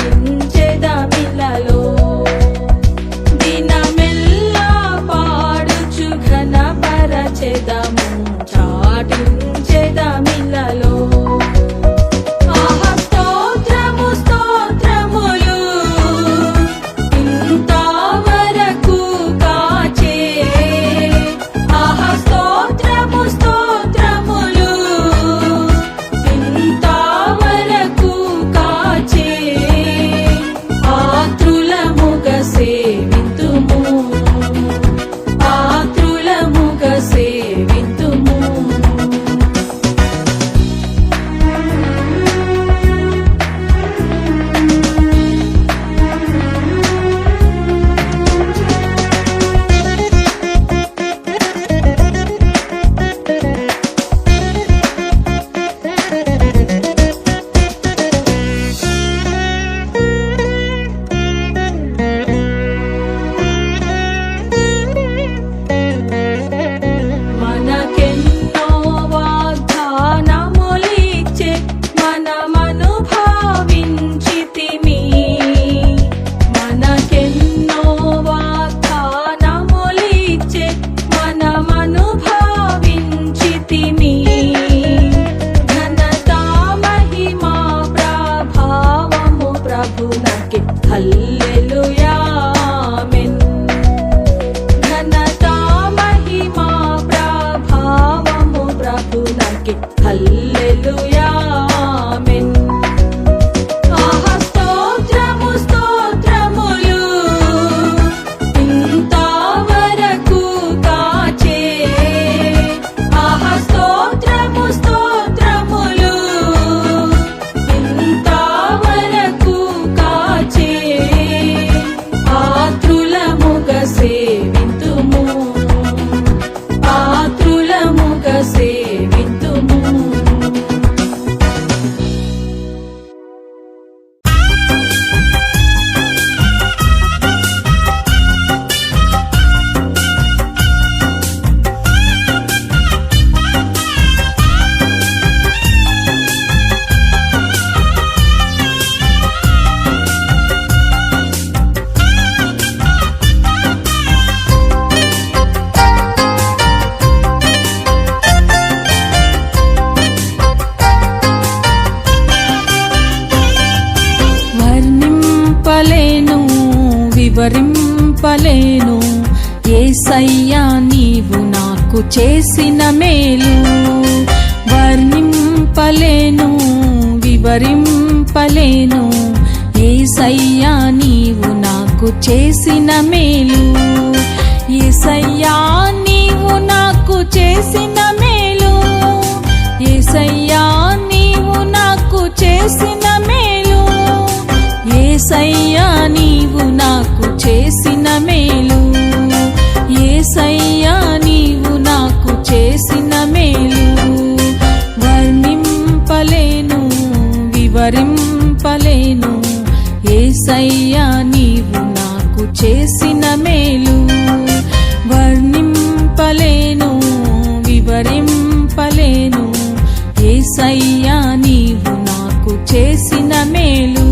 చాటించెదమిలలో దినమెల్లా పాడుచు ఘనపరచెదము చాటించెదమిలలో హల్లెలూయా ఆమేన్ ఘనత మహిమా ప్రభావము ప్రభువునకే హల్లెలూయా ఆమేన్ స్తోత్రము స్తోత్రములు ఇంతవరకు కాచే స్తోత్రము స్తోత్రములు ఇంతవరకు కాచే పాత్రులముగా సేవింతుము పాత్రులముగా సేవింతుము వివరింపలేను యేసయ్యా నీవు నాకు చేసిన మేలు వర్ణింపలేను వివరింపలేను యేసయ్యా నీవు నాకు చేసిన మేలు యేసయ్యా నీవు నాకు చేసిన మేలు యేసయ్యా నీవు నాకు చేసిన మేలు యేసయ్యా నీవు నాకు చేసిన మేలు యేసయ్యా నీవు నాకు చేసిన మేలు వర్ణింపలేను వివరింపలేను యేసయ్యా నీవు నాకు చేసిన మేలు వర్ణింపలేను వివరింపలేను యేసయ్యా నీవు నాకు చేసిన మేలు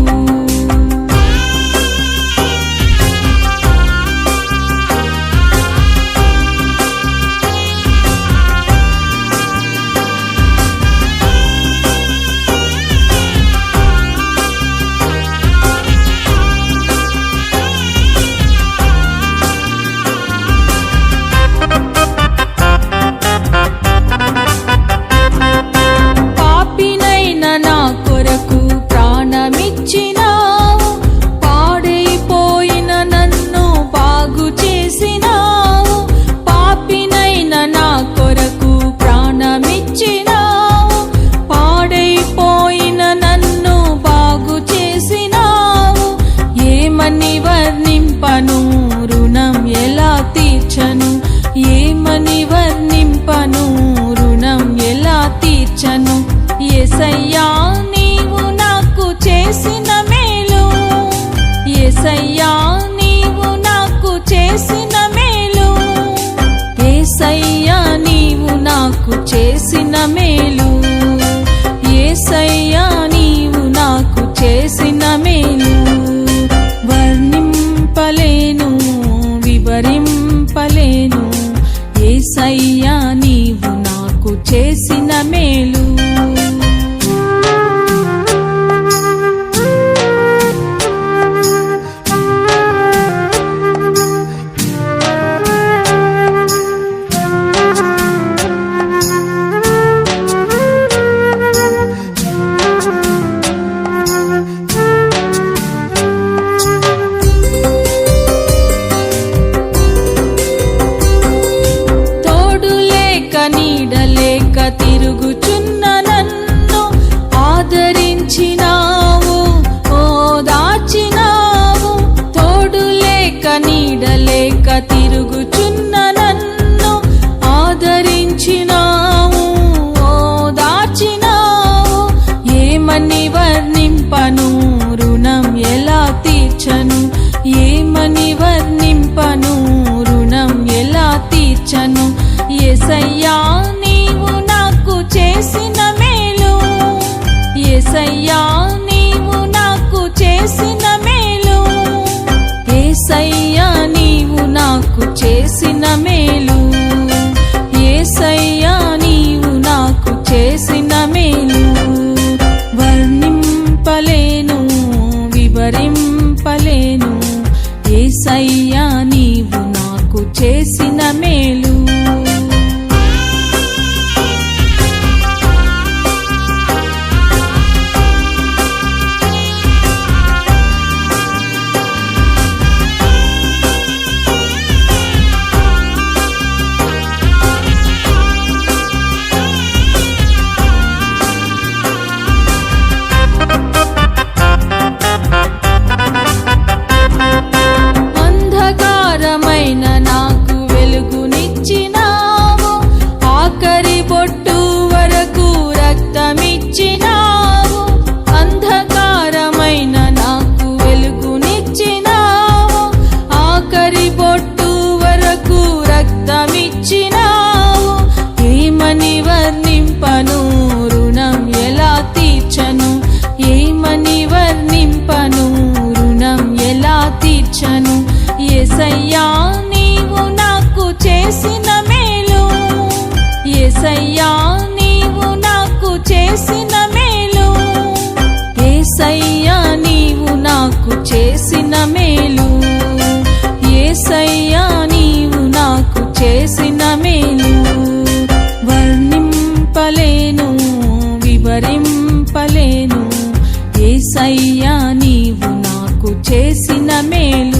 ఏమని వర్ణింపను రుణం ఎలా తీర్చను యేసయ్యా నీవు నాకు చేసిన మేలు యేసయ్యా నీవు నాకు చేసిన మేలు యేసయ్యా నీవు నాకు చేసిన మేలు యేసయ్యా నీవు నాకు చేసిన మేలు తీర్చను, ఏమని వర్ణింపను, రుణం ఎలా తీర్చను. యేసయ్యా నీవు నాకు చేసిన మేలు, యేసయ్యా నీవు నాకు చేసిన మేలు, యేసయ్యా నీవు నాకు చేసిన మేలు, యేసయ్యా నీవు నాకు చేసిన మేలు. వర్ణింపలేను, వివరింపలేను, యేసయ్యా నీవు నాకు చేసిన మేలు. అంధకారమైన నాకు వెలుగునిచ్చినావు, ఆఖరి బొట్టు వరకు రక్తమిచ్చినావు. అంధకారమైన నాకు వెలుగునిచ్చినావు, ఆఖరి బొట్టు వరకు రక్తమిచ్చినావు. ఏమని వర్ణింపను, రుణం ఎలా తీర్చను, ఏమని వర్ణింపను, రుణం ఎలా తీర్చను. యేసయ్యా నీవు నాకు చేసిన మేలు, యేసయ్యా నీవు నాకు చేసిన మేలు, యేసయ్యా నీవు నాకు చేసిన మేలు, యేసయ్యా నీవు నాకు చేసిన మేలు. వర్ణింపలేను, వివరింపలేను, యేసయ్యా నీవు నాకు చేసిన మేలు.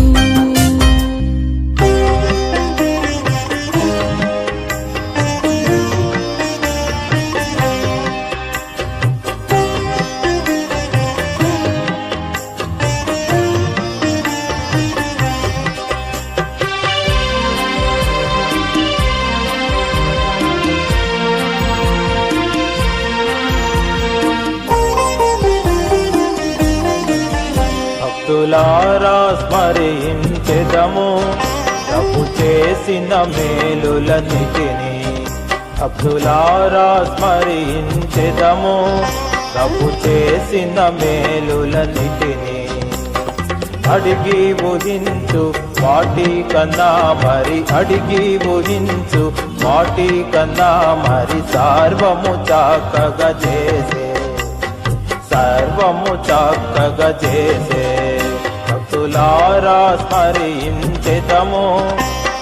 భక్తులారా స్మరించెదము ప్రభు చేసిన మేలులన్నిటిని, భక్తులారా స్మరించెదము ప్రభు చేసిన మేలులన్నిటిని. అడిగి ఊహించు వాటి కన్నా మరి, అడిగి ఊహించు వాటి కన్నా మరి, సర్వము చక్కగా చేసే, సర్వము చక్కగా చేసే. భక్తులారా స్మరించెదము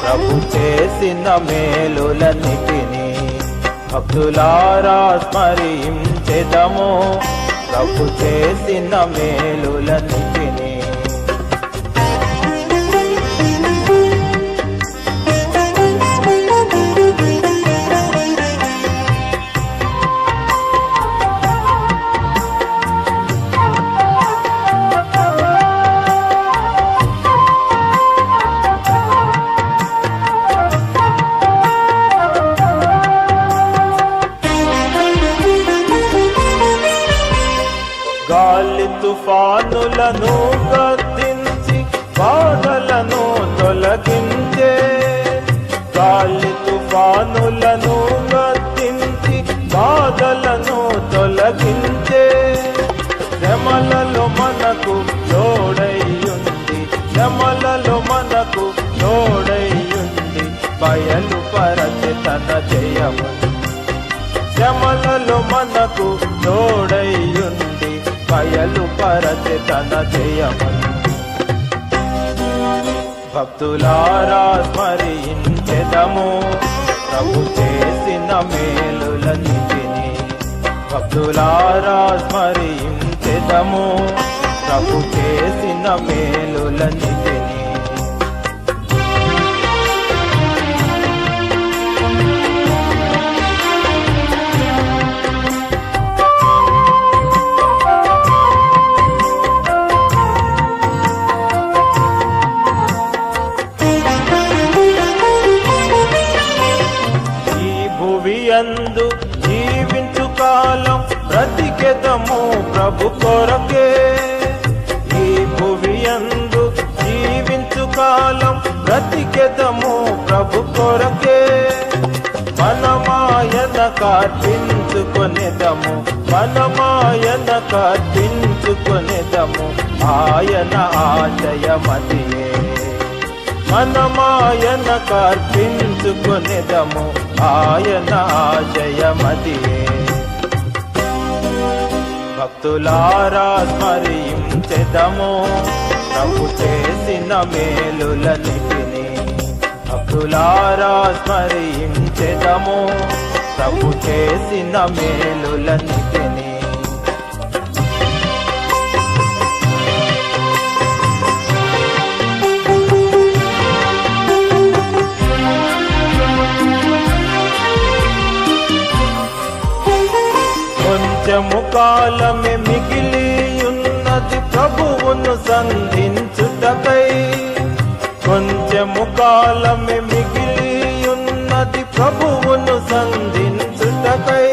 ప్రభు చేసిన మేలులన్నిటిని, భక్తులారా స్మరించెదము ప్రభు చేసిన మేలులన్నిటిని. గాలి తుఫానులను గద్దించి బాధలను తొలగించే, గాలి తుఫానులను గద్దించి బాధలను తొలగించే. శ్రమలలో మనకు తోడైయుంది, శ్రమలలో మనకు తోడైయుంది, బయలుపరచె తన జయము. శ్రమలలో మనకు తోడైయుంది, బయలుపరచె తన జయము. భక్తులారా స్మరించెదము ప్రభు చేసిన మేలులన్నిటిని, భక్తులారా స్మరించెదము ప్రభు చేసిన మేలులన్నిటిని. యందు జీవించు కాలం బ్రతికెదము ప్రభు కొరకే, ఈ భువి యందు బ్రతికెదము ప్రభు కొరకే మనమాయన కార్పించుకొనేదము మనమాయన కార్పించుకొనేదము ఆయన ఆశయమదియే మనమాయన కార్పించుకొనేదము ఆయన ఆశయమదియే భక్తులారా స్మరించెదము ప్రభు చేసిన మేలులన్నిటిని భక్తులారా స్మరించెదము ప్రభు చేసిన మేలులన్నిటిని కొంచెము కాలమే మిగిలి ఉన్నది ప్రభువును సంధించుటకై కొంచెము కాలమే మిగిలి ఉన్నది ప్రభువును సంధించుటకై